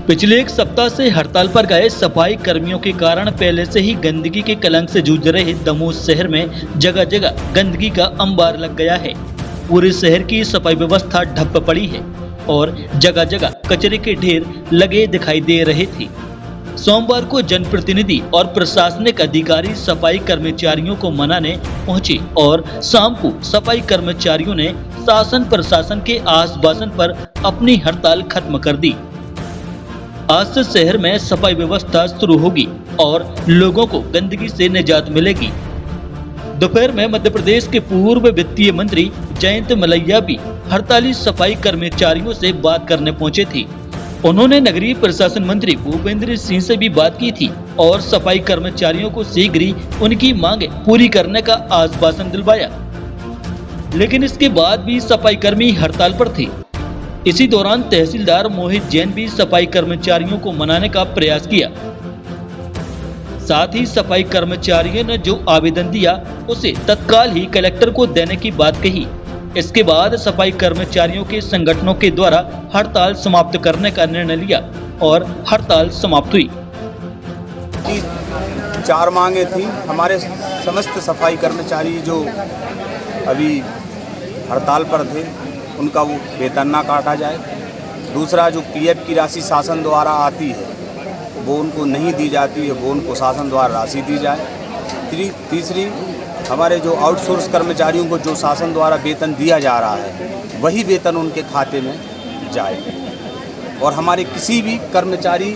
पिछले एक सप्ताह से हड़ताल पर गए सफाई कर्मियों के कारण पहले से ही गंदगी के कलंक से जूझ रहे दमोह शहर में जगह जगह गंदगी का अंबार लग गया है। पूरे शहर की सफाई व्यवस्था ठप पड़ी है और जगह जगह कचरे के ढेर लगे दिखाई दे रहे थे। सोमवार को जनप्रतिनिधि और प्रशासनिक अधिकारी सफाई कर्मचारियों को मनाने पहुंचे और शाम को सफाई कर्मचारियों ने शासन प्रशासन के आश्वासन पर अपनी हड़ताल खत्म कर दी। आज से शहर में सफाई व्यवस्था शुरू होगी और लोगों को गंदगी से निजात मिलेगी। दोपहर में मध्य प्रदेश के पूर्व वित्तीय मंत्री जयंत मलैया भी हड़ताली सफाई कर्मचारियों से बात करने पहुंचे थे। उन्होंने नगरीय प्रशासन मंत्री भूपेंद्र सिंह से भी बात की थी और सफाई कर्मचारियों को शीघ्र ही उनकी मांगे पूरी करने का आश्वासन दिलवाया। लेकिन इसके बाद भी सफाई कर्मी हड़ताल पर थे। इसी दौरान तहसीलदार मोहित जैन भी सफाई कर्मचारियों को मनाने का प्रयास किया। साथ ही सफाई कर्मचारियों ने जो आवेदन दिया उसे तत्काल ही कलेक्टर को देने की बात कही। इसके बाद सफाई कर्मचारियों के संगठनों के द्वारा हड़ताल समाप्त करने का निर्णय लिया और हड़ताल समाप्त हुई। 4 मांगे थी। हमारे समस्त सफाई कर्मचारी जो अभी हड़ताल पर थे उनका वो वेतन ना काटा जाए। दूसरा, जो पीएफ की राशि शासन द्वारा आती है वो उनको नहीं दी जाती है, वो उनको शासन द्वारा राशि दी जाए। तीसरी, हमारे जो आउटसोर्स कर्मचारियों को जो शासन द्वारा वेतन दिया जा रहा है वही वेतन उनके खाते में जाए। और हमारे किसी भी कर्मचारी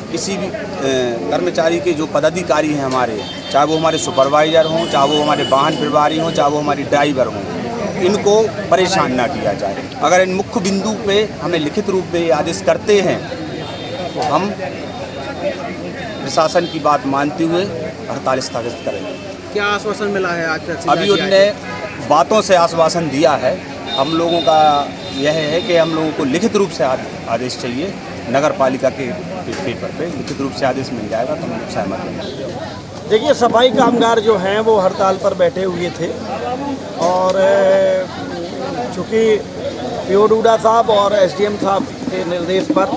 के जो पदाधिकारी हैं हमारे, चाहे वो हमारे सुपरवाइज़र हों, चाहे वो हमारे वाहन प्रभारी हों, चाहे वो हमारी ड्राइवर हों, इनको परेशान ना किया जाए। अगर इन मुख्य बिंदु पे हमें लिखित रूप में आदेश करते हैं तो हम प्रशासन की बात मानते हुए हड़ताल स्थगित करेंगे। क्या आश्वासन मिला है आज तक? अभी उनने बातों से आश्वासन दिया है। हम लोगों का यह है कि हम लोगों को लिखित रूप से आदेश चाहिए। नगर पालिका के पेपर पे लिखित रूप से आदेश मिल जाएगा तो हम लोग सहमत हैं। देखिए, सफाई कामगार जो हैं वो हड़ताल पर बैठे हुए थे और चूँकि पीओ डूडा साहब और एसडीएम साहब के निर्देश पर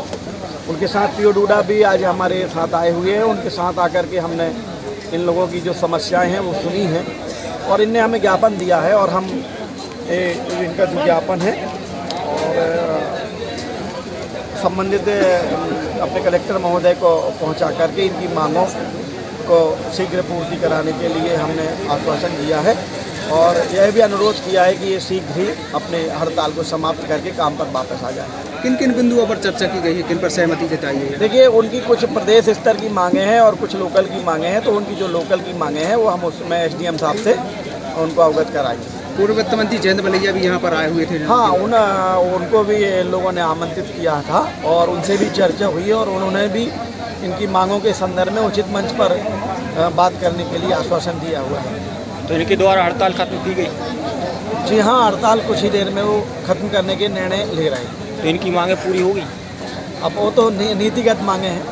उनके साथ पीओ डूडा भी आज हमारे साथ आए हुए हैं। उनके साथ आकर के हमने इन लोगों की जो समस्याएं हैं वो सुनी हैं और इनने हमें ज्ञापन दिया है और हम इनका जो ज्ञापन है और संबंधित अपने कलेक्टर महोदय को पहुंचा करके इनकी मांगों को शीघ्र पूर्ति कराने के लिए हमने आश्वासन दिया है और यह भी अनुरोध किया है कि ये शीघ्र ही अपने हड़ताल को समाप्त करके काम पर वापस आ जाए। किन किन बिंदुओं पर चर्चा की गई है, किन पर सहमति जताई है? देखिए, उनकी कुछ प्रदेश स्तर की मांगे हैं और कुछ लोकल की मांगे हैं। तो उनकी जो लोकल की मांगे हैं वो हम उसमें एसडीएम साहब से उनको अवगत कराएंगे। पूर्व वित्त मंत्री जयंत मलैया भी यहाँ पर आए हुए थे। हाँ, उनको भी लोगों ने आमंत्रित किया था और उनसे भी चर्चा हुई और उन्होंने भी इनकी मांगों के संदर्भ में उचित मंच पर बात करने के लिए आश्वासन दिया हुआ है। तो इनके द्वारा हड़ताल खत्म की गई? जी हाँ, हड़ताल कुछ ही देर में वो खत्म करने के निर्णय ले रहे हैं। तो इनकी मांगे पूरी होगी? अब वो तो नीतिगत मांगे हैं।